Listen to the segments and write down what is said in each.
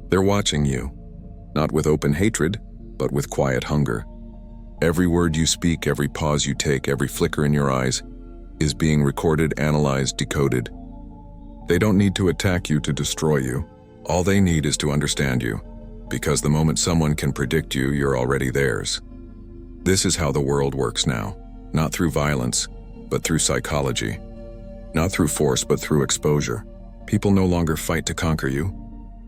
They're watching you, not with open hatred, but with quiet hunger. Every word you speak, every pause you take, every flicker in your eyes is being recorded, analyzed, decoded. They don't need to attack you to destroy you. All they need is to understand you, because the moment someone can predict you, you're already theirs. This is how the world works now, not through violence, but through psychology. Not through force, but through exposure. People no longer fight to conquer you.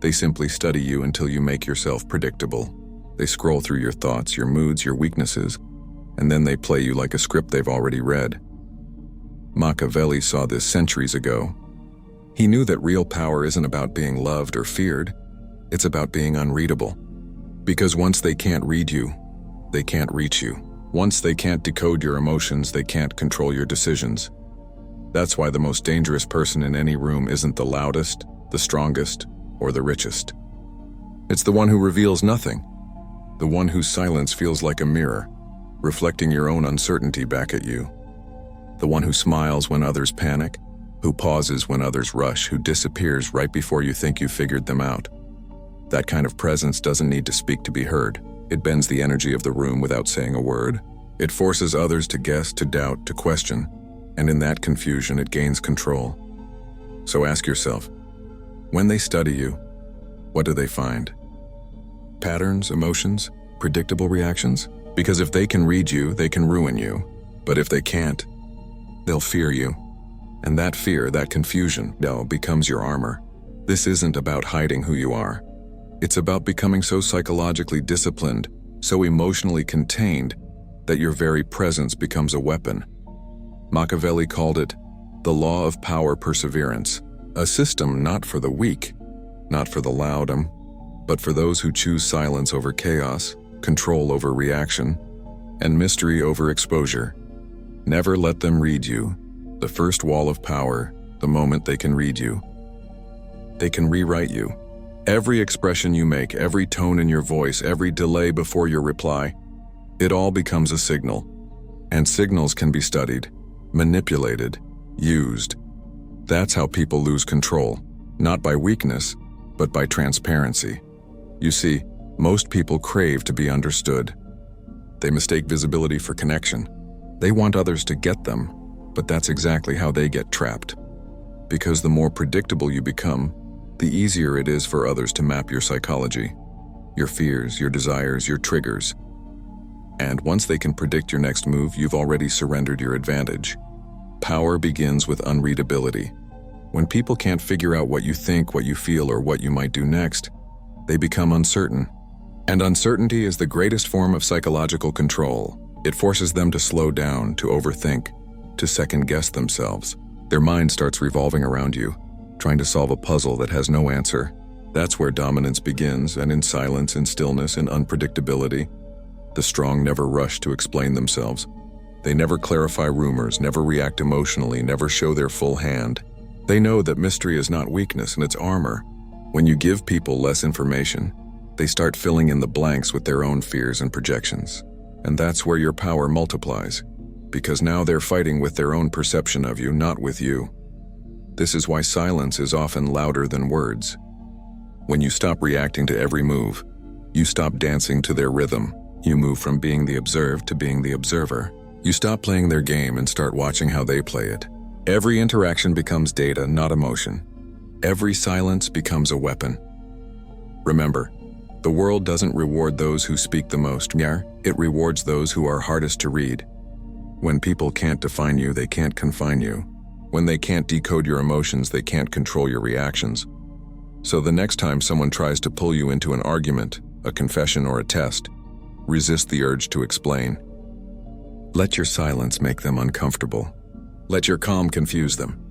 They simply study you until you make yourself predictable. They scroll through your thoughts, your moods, your weaknesses, and then they play you like a script they've already read. Machiavelli saw this centuries ago. He knew that real power isn't about being loved or feared. It's about being unreadable. Because once they can't read you, they can't reach you. Once they can't decode your emotions, they can't control your decisions. That's why the most dangerous person in any room isn't the loudest, the strongest, or the richest. It's the one who reveals nothing. The one whose silence feels like a mirror, reflecting your own uncertainty back at you. The one who smiles when others panic, who pauses when others rush, who disappears right before you think you figured them out. That kind of presence doesn't need to speak to be heard. It bends the energy of the room without saying a word. It forces others to guess, to doubt, to question, and in that confusion it gains control. So ask yourself, when they study you, what do they find? Patterns, emotions, predictable reactions? Because if they can read you, they can ruin you. But if they can't, they'll fear you. And that fear, that confusion, becomes your armor. This isn't about hiding who you are. It's about becoming so psychologically disciplined, so emotionally contained, that your very presence becomes a weapon. Machiavelli called it the law of power perseverance, a system not for the weak, not for the loud, but for those who choose silence over chaos, control over reaction, and mystery over exposure. Never let them read you. The first wall of power, the moment they can read you. They can rewrite you. Every expression you make, every tone in your voice, every delay before your reply, it all becomes a signal. And signals can be studied, manipulated, used. That's how people lose control, not by weakness, but by transparency. You see, most people crave to be understood. They mistake visibility for connection. They want others to get them, but that's exactly how they get trapped. Because the more predictable you become, the easier it is for others to map your psychology, your fears, your desires, your triggers. And once they can predict your next move, you've already surrendered your advantage. Power begins with unreadability. When people can't figure out what you think, what you feel, or what you might do next, they become uncertain. And uncertainty is the greatest form of psychological control. It forces them to slow down, to overthink, to second-guess themselves. Their mind starts revolving around you, trying to solve a puzzle that has no answer. That's where dominance begins, and in silence, in stillness, in unpredictability, the strong never rush to explain themselves. They never clarify rumors, never react emotionally, never show their full hand. They know that mystery is not weakness, and it's armor. When you give people less information, they start filling in the blanks with their own fears and projections. And that's where your power multiplies, because now they're fighting with their own perception of you, not with you. This is why silence is often louder than words. When you stop reacting to every move, you stop dancing to their rhythm. You move from being the observed to being the observer. You stop playing their game and start watching how they play it. Every interaction becomes data, not emotion. Every silence becomes a weapon. Remember, the world doesn't reward those who speak the most. It rewards those who are hardest to read. When people can't define you, they can't confine you. When they can't decode your emotions, they can't control your reactions. So the next time someone tries to pull you into an argument, a confession, or a test, resist the urge to explain. Let your silence make them uncomfortable. Let your calm confuse them.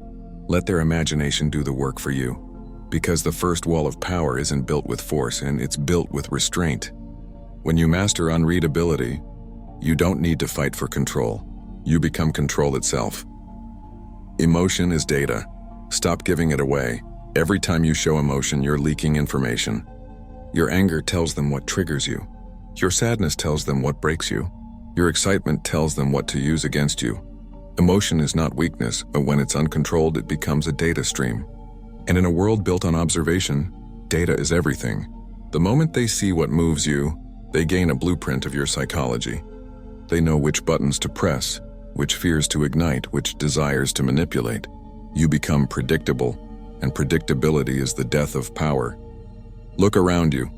Let their imagination do the work for you. Because the first wall of power isn't built with force, and it's built with restraint. When you master unreadability, you don't need to fight for control. You become control itself. Emotion is data. Stop giving it away. Every time you show emotion, you're leaking information. Your anger tells them what triggers you. Your sadness tells them what breaks you. Your excitement tells them what to use against you. Emotion is not weakness, but when it's uncontrolled, it becomes a data stream. And in a world built on observation, data is everything. The moment they see what moves you, they gain a blueprint of your psychology. They know which buttons to press, which fears to ignite, which desires to manipulate. You become predictable, and predictability is the death of power. Look around you.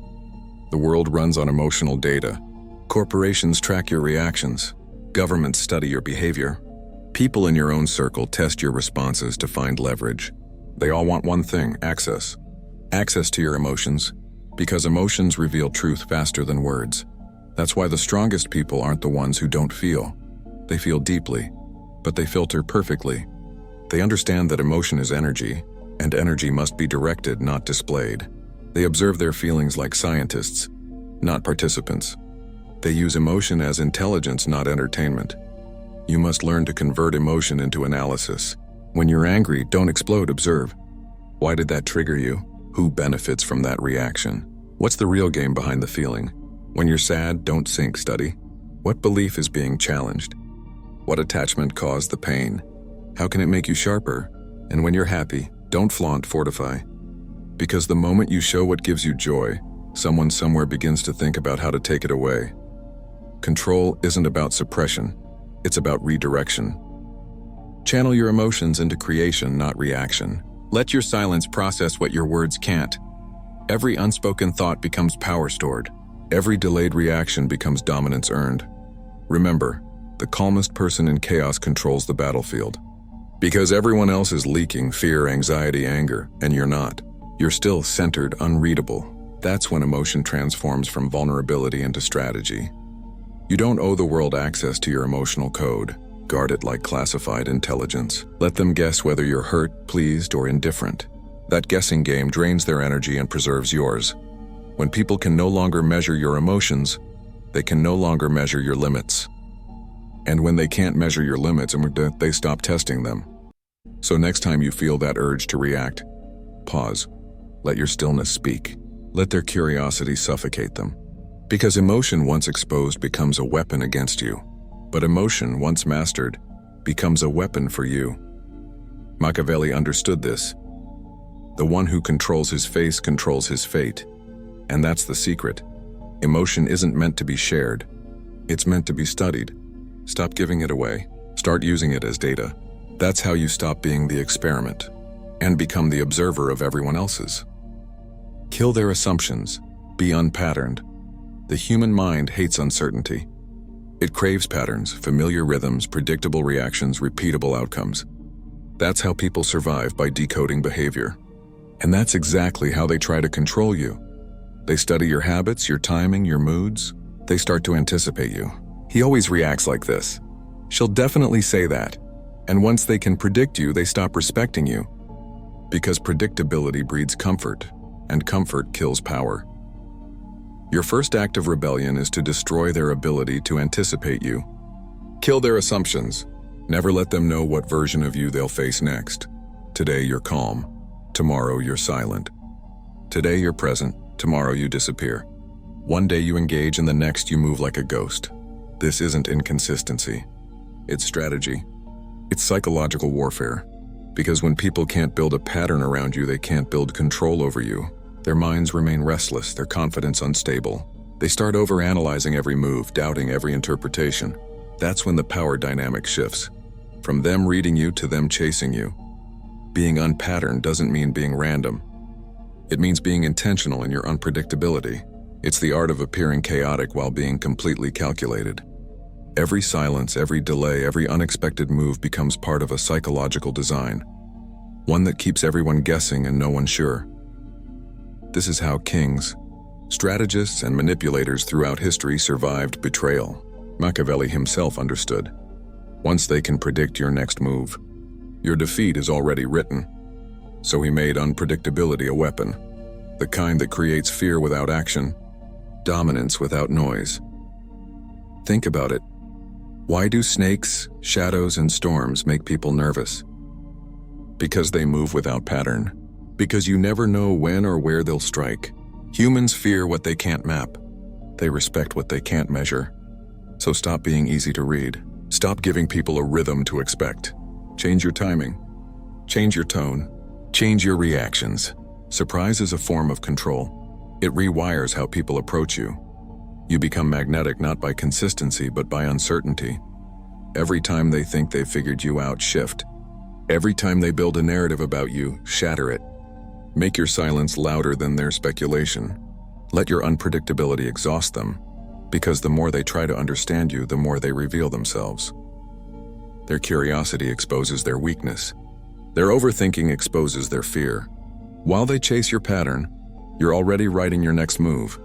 The world runs on emotional data. Corporations track your reactions. Governments study your behavior. People in your own circle test your responses to find leverage. They all want one thing: access. Access to your emotions, because emotions reveal truth faster than words. That's why the strongest people aren't the ones who don't feel. They feel deeply, but they filter perfectly. They understand that emotion is energy, and energy must be directed, not displayed. They observe their feelings like scientists, not participants. They use emotion as intelligence, not entertainment. You must learn to convert emotion into analysis. When you're angry, don't explode, observe. Why did that trigger you? Who benefits from that reaction? What's the real game behind the feeling? When you're sad, don't sink, study. What belief is being challenged? What attachment caused the pain? How can it make you sharper? And when you're happy, don't flaunt, fortify. Because the moment you show what gives you joy, someone somewhere begins to think about how to take it away. Control isn't about suppression, it's about redirection. Channel your emotions into creation, not reaction. Let your silence process what your words can't. Every unspoken thought becomes power stored. Every delayed reaction becomes dominance earned. Remember, the calmest person in chaos controls the battlefield. Because everyone else is leaking fear, anxiety, anger, and you're not. You're still centered, unreadable. That's when emotion transforms from vulnerability into strategy. You don't owe the world access to your emotional code. Guard it like classified intelligence. Let them guess whether you're hurt, pleased, or indifferent. That guessing game drains their energy and preserves yours. When people can no longer measure your emotions, they can no longer measure your limits. And when they can't measure your limits, they stop testing them. So next time you feel that urge to react, pause. Let your stillness speak. Let their curiosity suffocate them. Because emotion once exposed becomes a weapon against you. But emotion once mastered becomes a weapon for you. Machiavelli understood this. The one who controls his face controls his fate. And that's the secret. Emotion isn't meant to be shared. It's meant to be studied. Stop giving it away. Start using it as data. That's how you stop being the experiment and become the observer of everyone else's. Kill their assumptions. Be unpatterned. The human mind hates uncertainty. It craves patterns, familiar rhythms, predictable reactions, repeatable outcomes. That's how people survive, by decoding behavior. And that's exactly how they try to control you. They study your habits, your timing, your moods. They start to anticipate you. He always reacts like this. She'll definitely say that. And once they can predict you, they stop respecting you. Because predictability breeds comfort, and comfort kills power. Your first act of rebellion is to destroy their ability to anticipate you. Kill their assumptions. Never let them know what version of you they'll face next. Today you're calm. Tomorrow you're silent. Today you're present. Tomorrow you disappear. One day you engage and the next you move like a ghost. This isn't inconsistency. It's strategy. It's psychological warfare. Because when people can't build a pattern around you, they can't build control over you. Their minds remain restless, their confidence unstable. They start overanalyzing every move, doubting every interpretation. That's when the power dynamic shifts. From them reading you to them chasing you. Being unpatterned doesn't mean being random. It means being intentional in your unpredictability. It's the art of appearing chaotic while being completely calculated. Every silence, every delay, every unexpected move becomes part of a psychological design. One that keeps everyone guessing and no one sure. This is how kings, strategists, and manipulators throughout history survived betrayal. Machiavelli himself understood. Once they can predict your next move, your defeat is already written. So he made unpredictability a weapon, the kind that creates fear without action, dominance without noise. Think about it. Why do snakes, shadows, and storms make people nervous? Because they move without pattern. Because you never know when or where they'll strike. Humans fear what they can't map. They respect what they can't measure. So stop being easy to read. Stop giving people a rhythm to expect. Change your timing. Change your tone. Change your reactions. Surprise is a form of control. It rewires how people approach you. You become magnetic not by consistency but by uncertainty. Every time they think they've figured you out, shift. Every time they build a narrative about you, shatter it. Make your silence louder than their speculation. Let your unpredictability exhaust them, because the more they try to understand you, the more they reveal themselves. Their curiosity exposes their weakness. Their overthinking exposes their fear. While they chase your pattern, you're already writing your next move.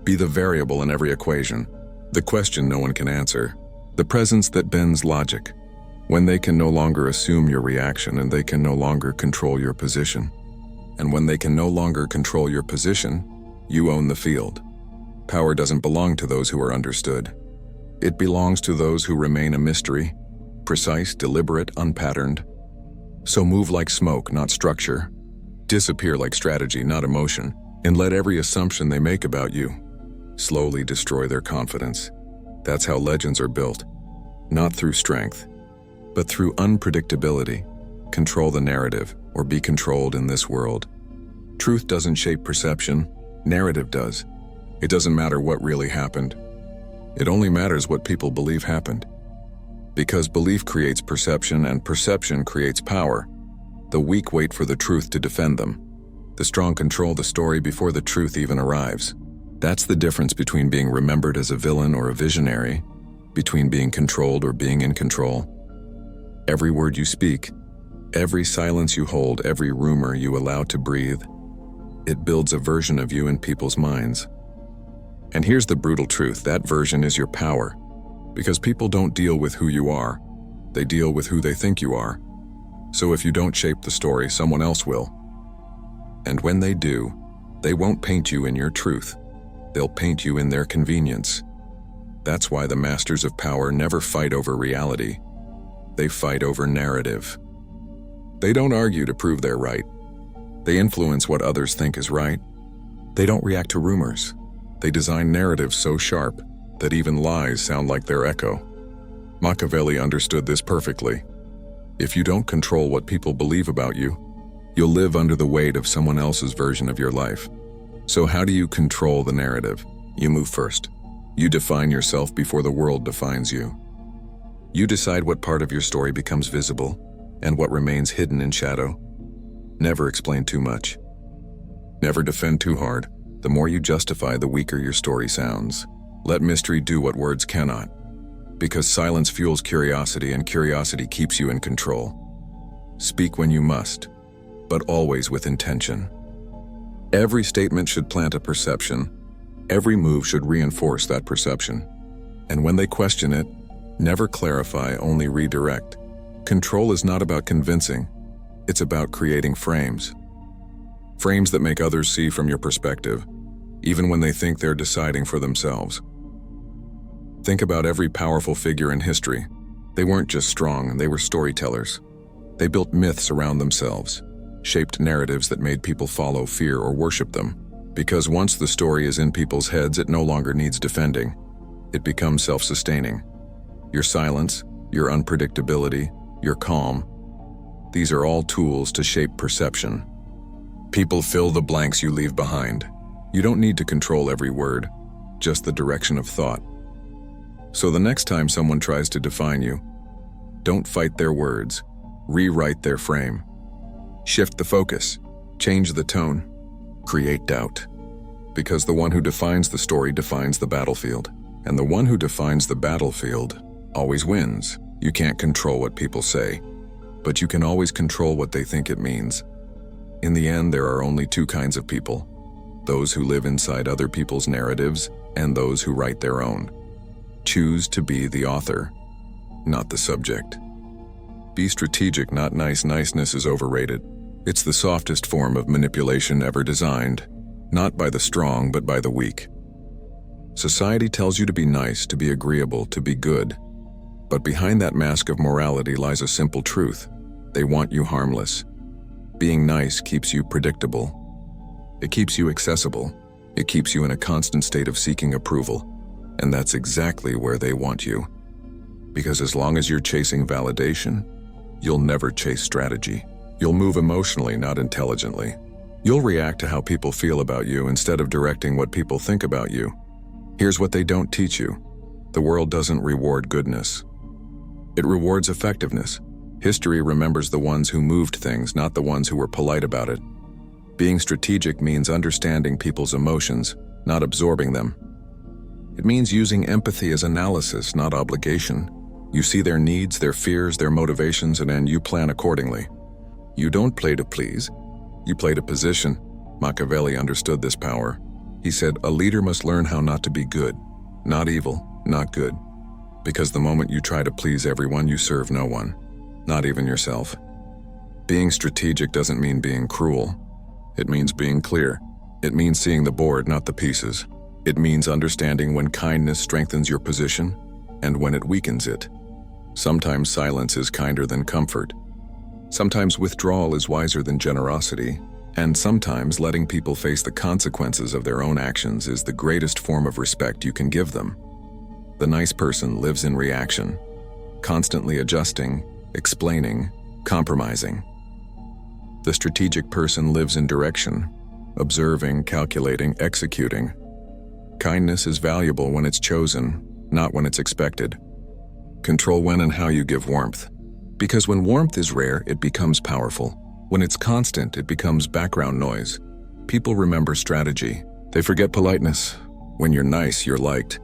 Be the variable in every equation, the question no one can answer, the presence that bends logic. When they can no longer assume your reaction and they can no longer control your position. And when they can no longer control your position, you own the field. Power doesn't belong to those who are understood. It belongs to those who remain a mystery, precise, deliberate, unpatterned. So move like smoke, not structure. Disappear like strategy, not emotion. And let every assumption they make about you slowly destroy their confidence. That's how legends are built. Not through strength, but through unpredictability. Control the narrative, or be controlled in this world. Truth doesn't shape perception, narrative does. It doesn't matter what really happened. It only matters what people believe happened. Because belief creates perception and perception creates power. The weak wait for the truth to defend them. The strong control the story before the truth even arrives. That's the difference between being remembered as a villain or a visionary, between being controlled or being in control. Every word you speak, every silence you hold, every rumor you allow to breathe, it builds a version of you in people's minds. And here's the brutal truth, that version is your power. Because people don't deal with who you are, they deal with who they think you are. So if you don't shape the story, someone else will. And when they do, they won't paint you in your truth. They'll paint you in their convenience. That's why the masters of power never fight over reality. They fight over narrative. They don't argue to prove they're right. They influence what others think is right. They don't react to rumors. They design narratives so sharp that even lies sound like their echo. Machiavelli understood this perfectly. If you don't control what people believe about you, you'll live under the weight of someone else's version of your life. So how do you control the narrative? You move first. You define yourself before the world defines you. You decide what part of your story becomes visible and what remains hidden in shadow. Never explain too much. Never defend too hard. The more you justify, the weaker your story sounds. Let mystery do what words cannot. Because silence fuels curiosity and curiosity keeps you in control. Speak when you must, but always with intention. Every statement should plant a perception. Every move should reinforce that perception. And when they question it, never clarify, only redirect. Control is not about convincing. It's about creating frames. Frames that make others see from your perspective, even when they think they're deciding for themselves. Think about every powerful figure in history. They weren't just strong, they were storytellers. They built myths around themselves, shaped narratives that made people follow, fear, or worship them. Because once the story is in people's heads, it no longer needs defending. It becomes self-sustaining. Your silence, your unpredictability, your calm, these are all tools to shape perception. People fill the blanks you leave behind. You don't need to control every word, just the direction of thought. So the next time someone tries to define you, don't fight their words, rewrite their frame. Shift the focus, change the tone, create doubt. Because the one who defines the story defines the battlefield, and the one who defines the battlefield always wins. You can't control what people say, but you can always control what they think it means. In the end, there are only two kinds of people: those who live inside other people's narratives and those who write their own. Choose to be the author, not the subject. Be strategic, not nice. Niceness is overrated. It's the softest form of manipulation ever designed, not by the strong, but by the weak. Society tells you to be nice, to be agreeable, to be good. But behind that mask of morality lies a simple truth. They want you harmless. Being nice keeps you predictable. It keeps you accessible. It keeps you in a constant state of seeking approval. And that's exactly where they want you. Because as long as you're chasing validation, you'll never chase strategy. You'll move emotionally, not intelligently. You'll react to how people feel about you instead of directing what people think about you. Here's what they don't teach you. The world doesn't reward goodness. It rewards effectiveness. History remembers the ones who moved things, not the ones who were polite about it. Being strategic means understanding people's emotions, not absorbing them. It means using empathy as analysis, not obligation. You see their needs, their fears, their motivations, and then you plan accordingly. You don't play to please. You play to position. Machiavelli understood this power. He said, a leader must learn how not to be good, not evil, not good. Because the moment you try to please everyone, you serve no one, not even yourself. Being strategic doesn't mean being cruel. It means being clear. It means seeing the board, not the pieces. It means understanding when kindness strengthens your position and when it weakens it. Sometimes silence is kinder than comfort. Sometimes withdrawal is wiser than generosity. And sometimes letting people face the consequences of their own actions is the greatest form of respect you can give them. The nice person lives in reaction, constantly adjusting, explaining, compromising. The strategic person lives in direction, observing, calculating, executing. Kindness is valuable when it's chosen, not when it's expected. Control when and how you give warmth. Because when warmth is rare, it becomes powerful. When it's constant, it becomes background noise. People remember strategy. They forget politeness. When you're nice, you're liked.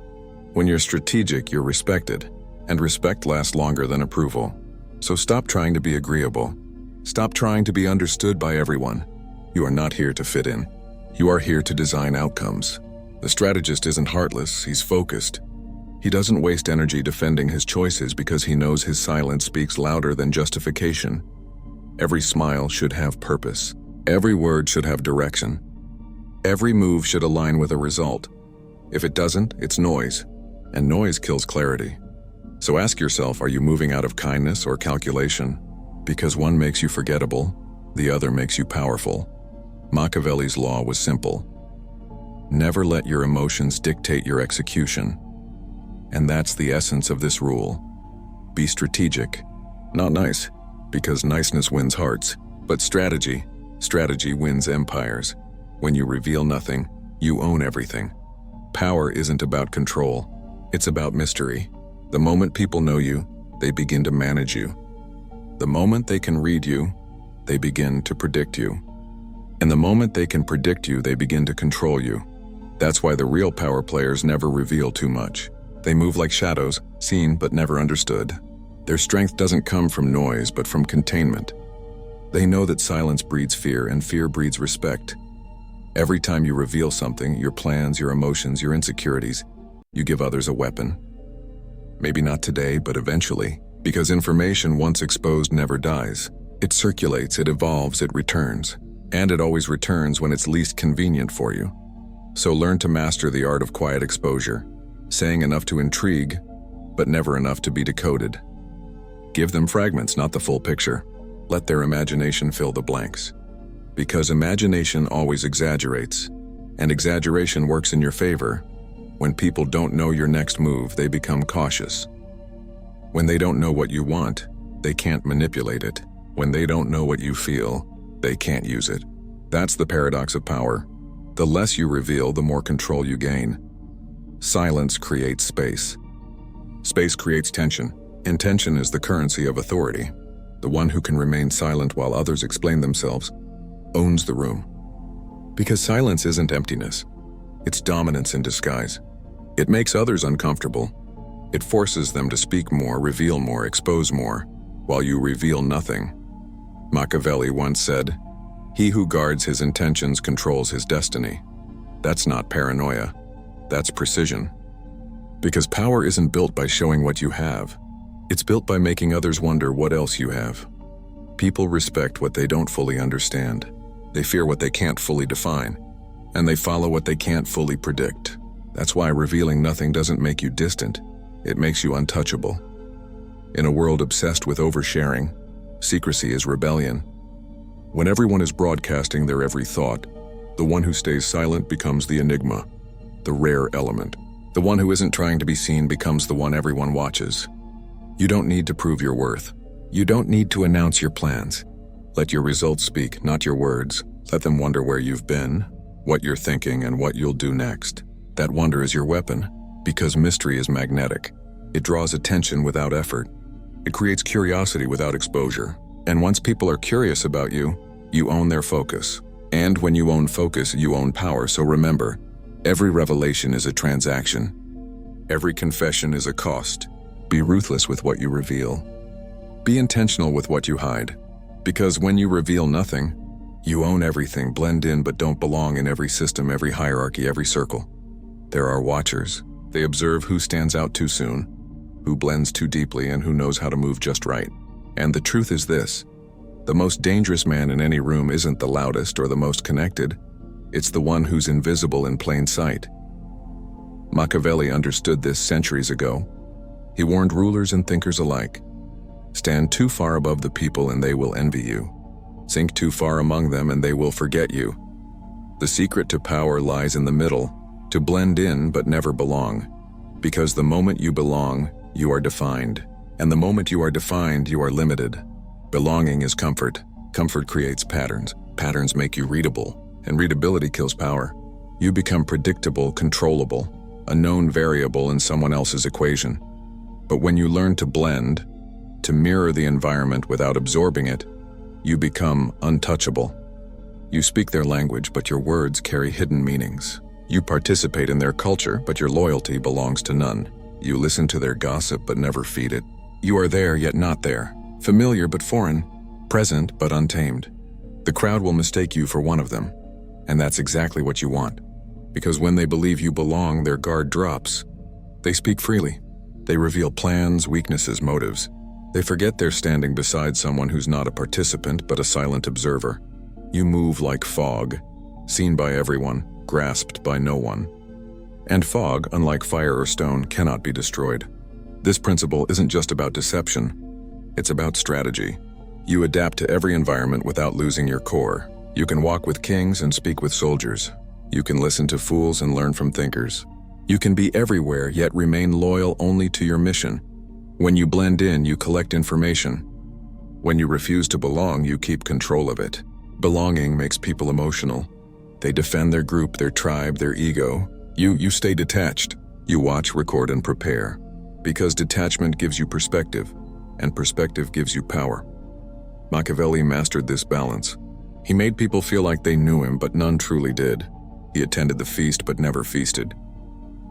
When you're strategic, you're respected. And respect lasts longer than approval. So stop trying to be agreeable. Stop trying to be understood by everyone. You are not here to fit in. You are here to design outcomes. The strategist isn't heartless, he's focused. He doesn't waste energy defending his choices because he knows his silence speaks louder than justification. Every smile should have purpose. Every word should have direction. Every move should align with a result. If it doesn't, it's noise, and noise kills clarity. So ask yourself, are you moving out of kindness or calculation? Because one makes you forgettable, the other makes you powerful. Machiavelli's law was simple. Never let your emotions dictate your execution. And that's the essence of this rule. Be strategic, not nice, because niceness wins hearts, but strategy wins empires. When you reveal nothing, you own everything. Power isn't about control, it's about mystery. The moment people know you, they begin to manage you. The moment they can read you, they begin to predict you. And the moment they can predict you, they begin to control you. That's why the real power players never reveal too much. They move like shadows, seen but never understood. Their strength doesn't come from noise, but from containment. They know that silence breeds fear, and fear breeds respect. Every time you reveal something, your plans, your emotions, your insecurities, you give others a weapon. Maybe not today, but eventually, because information once exposed never dies. It circulates, it evolves, it returns. And it always returns when it's least convenient for you. So learn to master the art of quiet exposure. Saying enough to intrigue, but never enough to be decoded. Give them fragments, not the full picture. Let their imagination fill the blanks. Because imagination always exaggerates, and exaggeration works in your favor. When people don't know your next move, they become cautious. When they don't know what you want, they can't manipulate it. When they don't know what you feel, they can't use it. That's the paradox of power. The less you reveal, the more control you gain. Silence creates space. Space creates tension. Intention is the currency of authority. The one who can remain silent while others explain themselves owns the room. Because silence isn't emptiness. It's dominance in disguise. It makes others uncomfortable. It forces them to speak more, reveal more, expose more, while you reveal nothing. Machiavelli once said, "He who guards his intentions controls his destiny." That's not paranoia. That's precision. Because power isn't built by showing what you have. It's built by making others wonder what else you have. People respect what they don't fully understand. They fear what they can't fully define. And they follow what they can't fully predict. That's why revealing nothing doesn't make you distant. It makes you untouchable. In a world obsessed with oversharing, secrecy is rebellion. When everyone is broadcasting their every thought, the one who stays silent becomes the enigma. The rare element. The one who isn't trying to be seen becomes the one everyone watches. You don't need to prove your worth. You don't need to announce your plans. Let your results speak, not your words. Let them wonder where you've been, what you're thinking, and what you'll do next. That wonder is your weapon, because mystery is magnetic. It draws attention without effort. It creates curiosity without exposure. And once people are curious about you, you own their focus. And when you own focus, you own power. So remember, every revelation is a transaction. Every confession is a cost. Be ruthless with what you reveal. Be intentional with what you hide. Because when you reveal nothing, you own everything. Blend in but don't belong in every system, every hierarchy, every circle. There are watchers. They observe who stands out too soon, who blends too deeply, and who knows how to move just right. And the truth is this: the most dangerous man in any room isn't the loudest or the most connected. It's the one who's invisible in plain sight. Machiavelli understood this centuries ago. He warned rulers and thinkers alike. Stand too far above the people and they will envy you. Sink too far among them and they will forget you. The secret to power lies in the middle, to blend in but never belong. Because the moment you belong, you are defined. And the moment you are defined, you are limited. Belonging is comfort. Comfort creates patterns. Patterns make you readable, and readability kills power. You become predictable, controllable, a known variable in someone else's equation. But when you learn to blend, to mirror the environment without absorbing it, you become untouchable. You speak their language, but your words carry hidden meanings. You participate in their culture, but your loyalty belongs to none. You listen to their gossip, but never feed it. You are there, yet not there. Familiar, but foreign. Present, but untamed. The crowd will mistake you for one of them. And that's exactly what you want. Because when they believe you belong, their guard drops. They speak freely. They reveal plans, weaknesses, motives. They forget they're standing beside someone who's not a participant, but a silent observer. You move like fog, seen by everyone, grasped by no one. And fog, unlike fire or stone, cannot be destroyed. This principle isn't just about deception. It's about strategy. You adapt to every environment without losing your core. You can walk with kings and speak with soldiers. You can listen to fools and learn from thinkers. You can be everywhere, yet remain loyal only to your mission. When you blend in, you collect information. When you refuse to belong, you keep control of it. Belonging makes people emotional. They defend their group, their tribe, their ego. You stay detached. You watch, record, and prepare. Because detachment gives you perspective, and perspective gives you power. Machiavelli mastered this balance. He made people feel like they knew him, but none truly did. He attended the feast, but never feasted.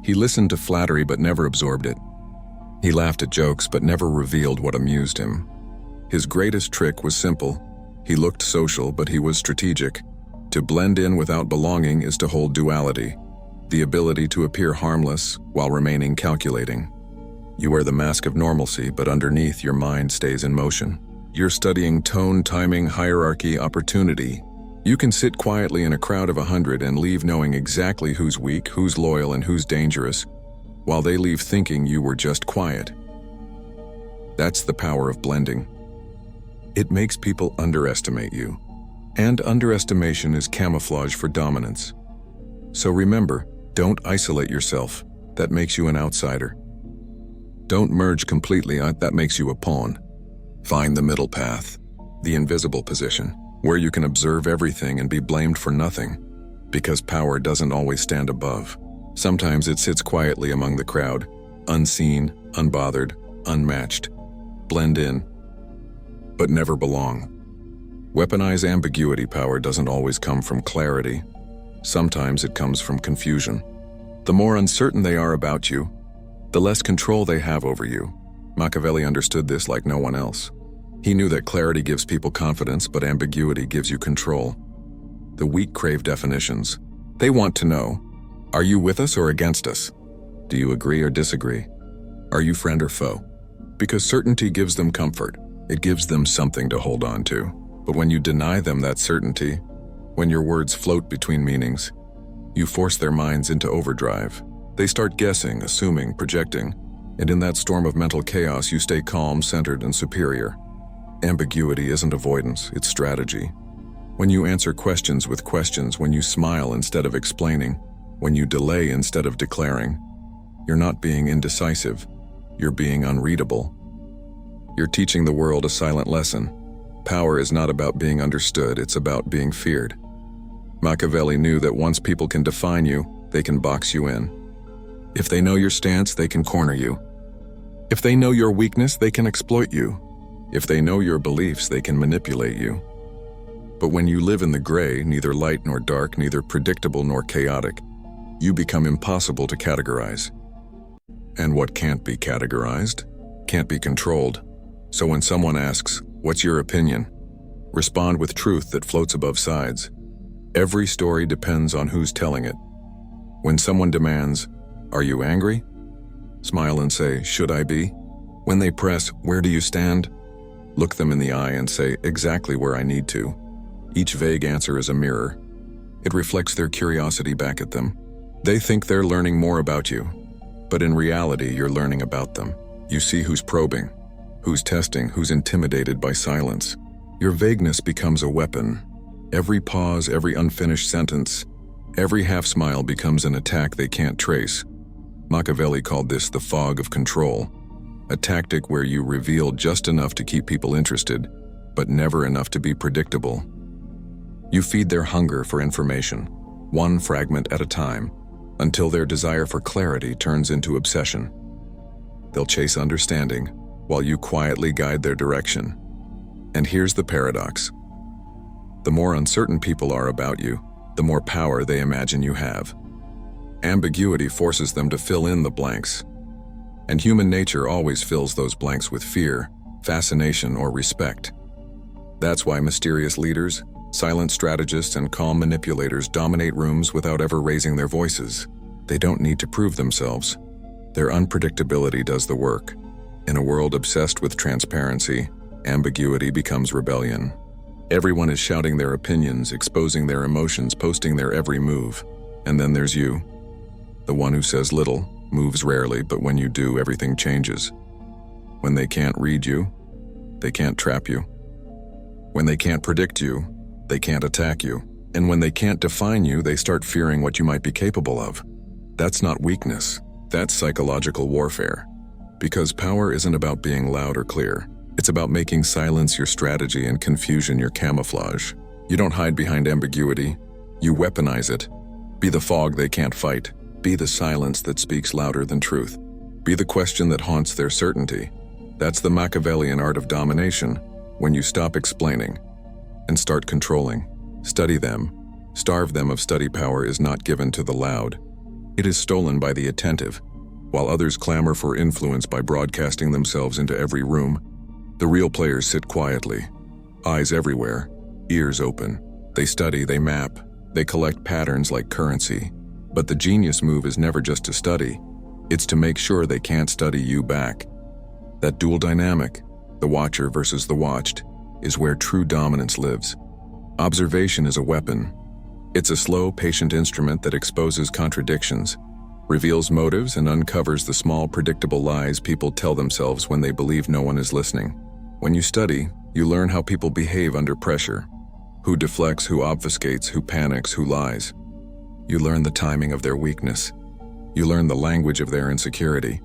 He listened to flattery, but never absorbed it. He laughed at jokes, but never revealed what amused him. His greatest trick was simple. He looked social, but he was strategic. To blend in without belonging is to hold duality, the ability to appear harmless while remaining calculating. You wear the mask of normalcy, but underneath your mind stays in motion. You're studying tone, timing, hierarchy, opportunity. You can sit quietly in a crowd of 100 and leave knowing exactly who's weak, who's loyal, and who's dangerous, while they leave thinking you were just quiet. That's the power of blending. It makes people underestimate you. And underestimation is camouflage for dominance. So remember, don't isolate yourself. That makes you an outsider. Don't merge completely. That makes you a pawn. Find the middle path, the invisible position, where you can observe everything and be blamed for nothing. Because power doesn't always stand above. Sometimes it sits quietly among the crowd, unseen, unbothered, unmatched. Blend in, but never belong. Weaponize ambiguity. Power doesn't always come from clarity. Sometimes it comes from confusion. The more uncertain they are about you, the less control they have over you. Machiavelli understood this like no one else. He knew that clarity gives people confidence, but ambiguity gives you control. The weak crave definitions. They want to know, are you with us or against us? Do you agree or disagree? Are you friend or foe? Because certainty gives them comfort. It gives them something to hold on to. But when you deny them that certainty, when your words float between meanings, you force their minds into overdrive. They start guessing, assuming, projecting, and in that storm of mental chaos, you stay calm, centered, and superior. Ambiguity isn't avoidance, it's strategy. When you answer questions with questions, when you smile instead of explaining, when you delay instead of declaring, you're not being indecisive, you're being unreadable. You're teaching the world a silent lesson. Power is not about being understood, it's about being feared. Machiavelli knew that once people can define you, they can box you in. If they know your stance, they can corner you. If they know your weakness, they can exploit you. If they know your beliefs, they can manipulate you. But when you live in the gray, neither light nor dark, neither predictable nor chaotic, you become impossible to categorize. And what can't be categorized can't be controlled. So when someone asks, "What's your opinion?" respond with truth that floats above sides. Every story depends on who's telling it. When someone demands, "Are you angry?" smile and say, "Should I be?" When they press, "Where do you stand?" look them in the eye and say, "Exactly where I need to." Each vague answer is a mirror. It reflects their curiosity back at them. They think they're learning more about you, but in reality, you're learning about them. You see who's probing, who's testing, who's intimidated by silence. Your vagueness becomes a weapon. Every pause, every unfinished sentence, every half-smile becomes an attack they can't trace. Machiavelli called this the fog of control, a tactic where you reveal just enough to keep people interested, but never enough to be predictable. You feed their hunger for information, one fragment at a time, until their desire for clarity turns into obsession. They'll chase understanding, while you quietly guide their direction. And here's the paradox. The more uncertain people are about you, the more power they imagine you have. Ambiguity forces them to fill in the blanks. And human nature always fills those blanks with fear, fascination, or respect. That's why mysterious leaders, silent strategists, and calm manipulators dominate rooms without ever raising their voices. They don't need to prove themselves. Their unpredictability does the work. In a world obsessed with transparency, ambiguity becomes rebellion. Everyone is shouting their opinions, exposing their emotions, posting their every move. And then there's you. The one who says little, moves rarely, but when you do, everything changes. When they can't read you, they can't trap you. When they can't predict you, they can't attack you. And when they can't define you, they start fearing what you might be capable of. That's not weakness. That's psychological warfare. Because power isn't about being loud or clear. It's about making silence your strategy and confusion your camouflage. You don't hide behind ambiguity. You weaponize it. Be the fog they can't fight. Be the silence that speaks louder than truth. Be the question that haunts their certainty. That's the Machiavellian art of domination. When you stop explaining and start controlling. Study them. Starve them of study power is not given to the loud. It is stolen by the attentive. While others clamor for influence by broadcasting themselves into every room, the real players sit quietly, eyes everywhere, ears open. They study, they map, they collect patterns like currency. But the genius move is never just to study. It's to make sure they can't study you back. That dual dynamic, the watcher versus the watched, is where true dominance lives. Observation is a weapon. It's a slow, patient instrument that exposes contradictions, reveals motives, and uncovers the small, predictable lies people tell themselves when they believe no one is listening. When you study, you learn how people behave under pressure. Who deflects, who obfuscates, who panics, who lies. You learn the timing of their weakness. You learn the language of their insecurity.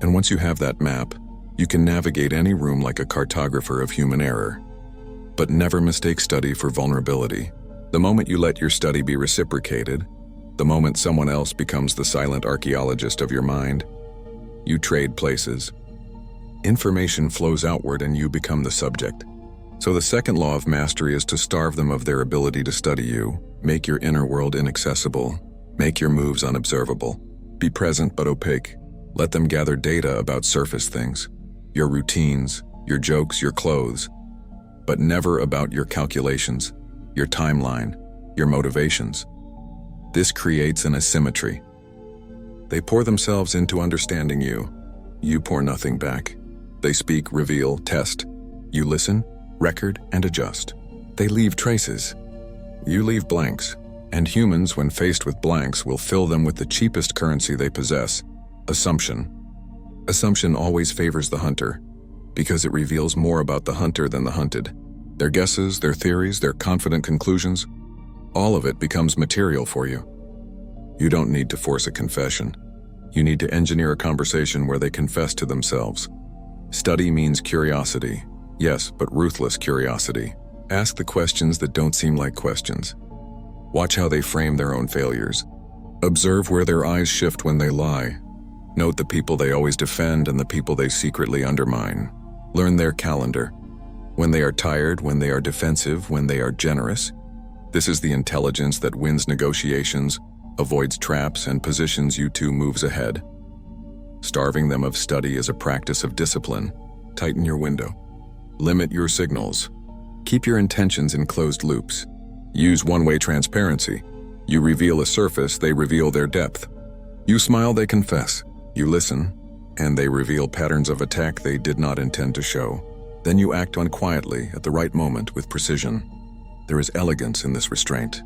And once you have that map, you can navigate any room like a cartographer of human error. But never mistake study for vulnerability. The moment you let your study be reciprocated, the moment someone else becomes the silent archaeologist of your mind, you trade places. Information flows outward and you become the subject. So the second law of mastery is to starve them of their ability to study you. Make your inner world inaccessible. Make your moves unobservable. Be present but opaque. Let them gather data about surface things, your routines, your jokes, your clothes, but never about your calculations, your timeline, your motivations. This creates an asymmetry. They pour themselves into understanding you. You pour nothing back. They speak, reveal, test. You listen, record, and adjust. They leave traces. You leave blanks. And humans, when faced with blanks, will fill them with the cheapest currency they possess: assumption. Assumption always favors the hunter, because it reveals more about the hunter than the hunted. Their guesses, their theories, their confident conclusions, all of it becomes material for you. You don't need to force a confession. You need to engineer a conversation where they confess to themselves. Study means curiosity. Yes, but ruthless curiosity. Ask the questions that don't seem like questions. Watch how they frame their own failures. Observe where their eyes shift when they lie. Note the people they always defend and the people they secretly undermine. Learn their calendar. When they are tired, when they are defensive, when they are generous. This is the intelligence that wins negotiations, avoids traps, and positions you 2 moves ahead. Starving them of study is a practice of discipline. Tighten your window. Limit your signals. Keep your intentions in closed loops. Use one-way transparency. You reveal a surface, they reveal their depth. You smile, they confess. You listen, and they reveal patterns of attack they did not intend to show. Then you act on quietly at the right moment with precision. There is elegance in this restraint.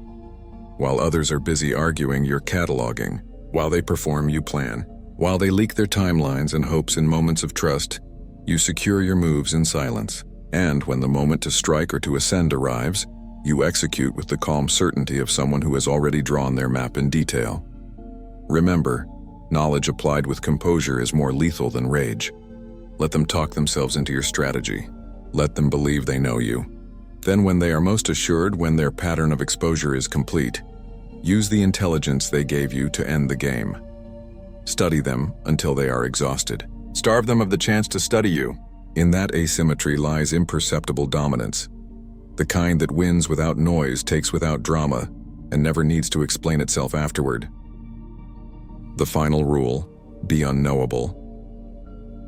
While others are busy arguing, you're cataloging. While they perform, you plan. While they leak their timelines and hopes in moments of trust, you secure your moves in silence. And when the moment to strike or to ascend arrives, you execute with the calm certainty of someone who has already drawn their map in detail. Remember, knowledge applied with composure is more lethal than rage. Let them talk themselves into your strategy. Let them believe they know you. Then when they are most assured, when their pattern of exposure is complete, use the intelligence they gave you to end the game. Study them until they are exhausted. Starve them of the chance to study you. In that asymmetry lies imperceptible dominance. The kind that wins without noise, takes without drama, and never needs to explain itself afterward. The final rule: be unknowable.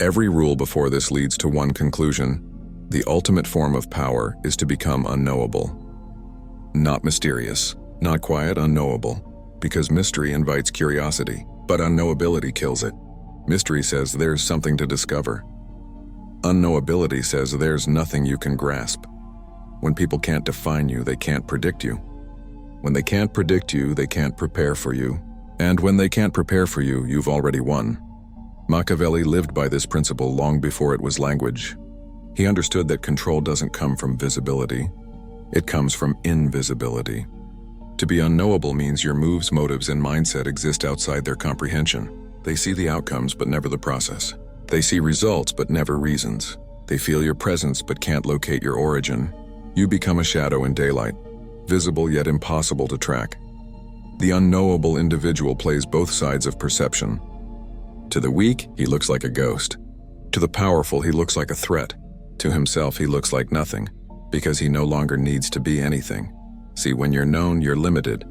Every rule before this leads to one conclusion: the ultimate form of power is to become unknowable. Not mysterious, not quiet, unknowable, because mystery invites curiosity, but unknowability kills it. Mystery says there's something to discover. Unknowability says there's nothing you can grasp. When people can't define you, they can't predict you. When they can't predict you, they can't prepare for you. And when they can't prepare for you, you've already won. Machiavelli lived by this principle long before it was language. He understood that control doesn't come from visibility. It comes from invisibility. To be unknowable means your moves, motives, and mindset exist outside their comprehension. They see the outcomes, but never the process. They see results, but never reasons. They feel your presence, but can't locate your origin. You become a shadow in daylight, visible yet impossible to track. The unknowable individual plays both sides of perception. To the weak, he looks like a ghost. To the powerful, he looks like a threat. To himself, he looks like nothing, because he no longer needs to be anything. See, when you're known, you're limited.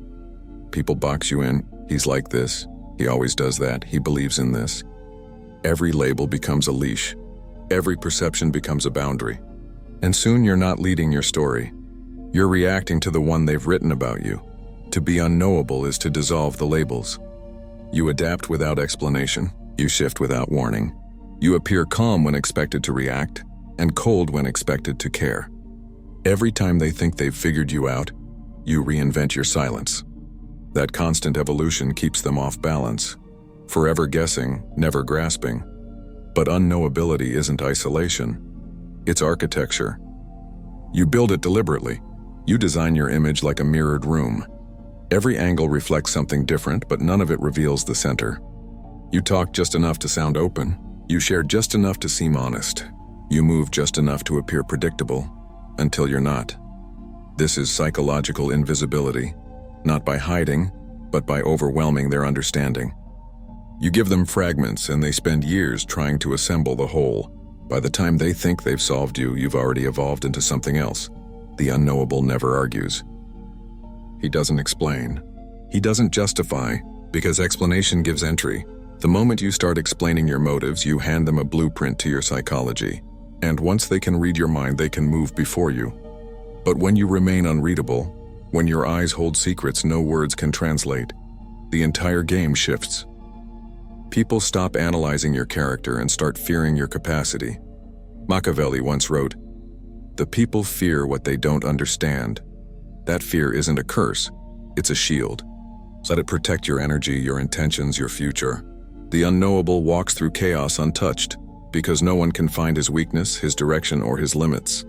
People box you in. He's like this. He always does that. He believes in this. Every label becomes a leash. Every perception becomes a boundary. And soon you're not leading your story. You're reacting to the one they've written about you. To be unknowable is to dissolve the labels. You adapt without explanation. You shift without warning. You appear calm when expected to react, and cold when expected to care. Every time they think they've figured you out, you reinvent your silence. That constant evolution keeps them off balance, forever guessing, never grasping. But unknowability isn't isolation. It's architecture. You build it deliberately. You design your image like a mirrored room. Every angle reflects something different, but none of it reveals the center. You talk just enough to sound open. You share just enough to seem honest. You move just enough to appear predictable, until you're not. This is psychological invisibility, not by hiding, but by overwhelming their understanding. You give them fragments, and they spend years trying to assemble the whole. By the time they think they've solved you, you've already evolved into something else. The unknowable never argues. He doesn't explain. He doesn't justify, because explanation gives entry. The moment you start explaining your motives, you hand them a blueprint to your psychology. And once they can read your mind, they can move before you. But when you remain unreadable, when your eyes hold secrets no words can translate, the entire game shifts. People stop analyzing your character and start fearing your capacity. Machiavelli once wrote, "The people fear what they don't understand." That fear isn't a curse, it's a shield. Let it protect your energy, your intentions, your future. The unknowable walks through chaos untouched, because no one can find his weakness, his direction, or his limits.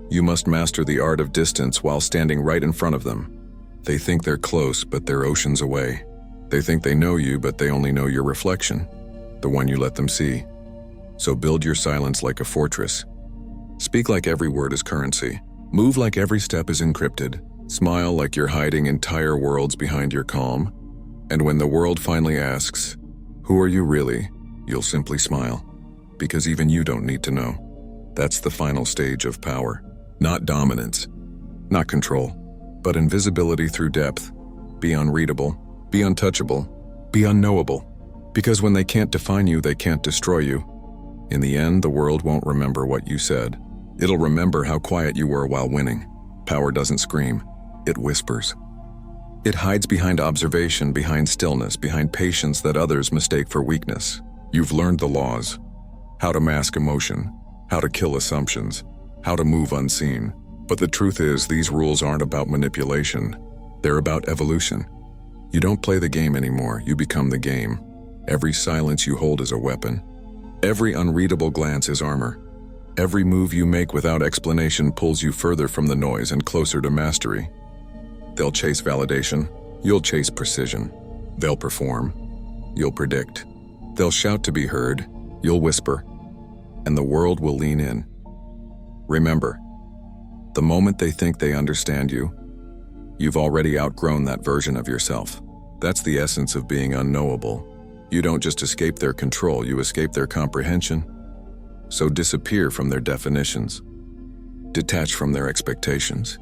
You must master the art of distance while standing right in front of them. They think they're close, but they're oceans away. They think they know you, but they only know your reflection, the one you let them see. So build your silence like a fortress. Speak like every word is currency. Move like every step is encrypted. Smile like you're hiding entire worlds behind your calm. And when the world finally asks, "Who are you really?" you'll simply smile. Because even you don't need to know. That's the final stage of power. Not dominance, not control, but invisibility through depth. Be unreadable, be untouchable, be unknowable. Because when they can't define you, they can't destroy you. In the end, the world won't remember what you said. It'll remember how quiet you were while winning. Power doesn't scream, it whispers. It hides behind observation, behind stillness, behind patience that others mistake for weakness. You've learned the laws. How to mask emotion, how to kill assumptions, how to move unseen. But the truth is, these rules aren't about manipulation. They're about evolution. You don't play the game anymore, you become the game. Every silence you hold is a weapon. Every unreadable glance is armor. Every move you make without explanation pulls you further from the noise and closer to mastery. They'll chase validation, you'll chase precision. They'll perform, you'll predict. They'll shout to be heard, you'll whisper. And the world will lean in. Remember, the moment they think they understand you, you've already outgrown that version of yourself. That's the essence of being unknowable. You don't just escape their control, you escape their comprehension. So disappear from their definitions. Detach from their expectations.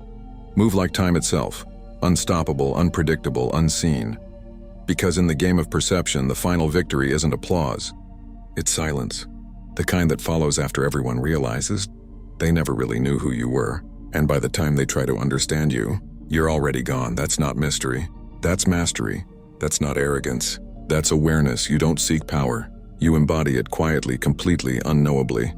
Move like time itself, unstoppable, unpredictable, unseen. Because in the game of perception, the final victory isn't applause. It's silence. The kind that follows after everyone realizes they never really knew who you were. And by the time they try to understand you, you're already gone. That's not mystery. That's mastery. That's not arrogance. That's awareness. You don't seek power. You embody it quietly, completely, unknowably.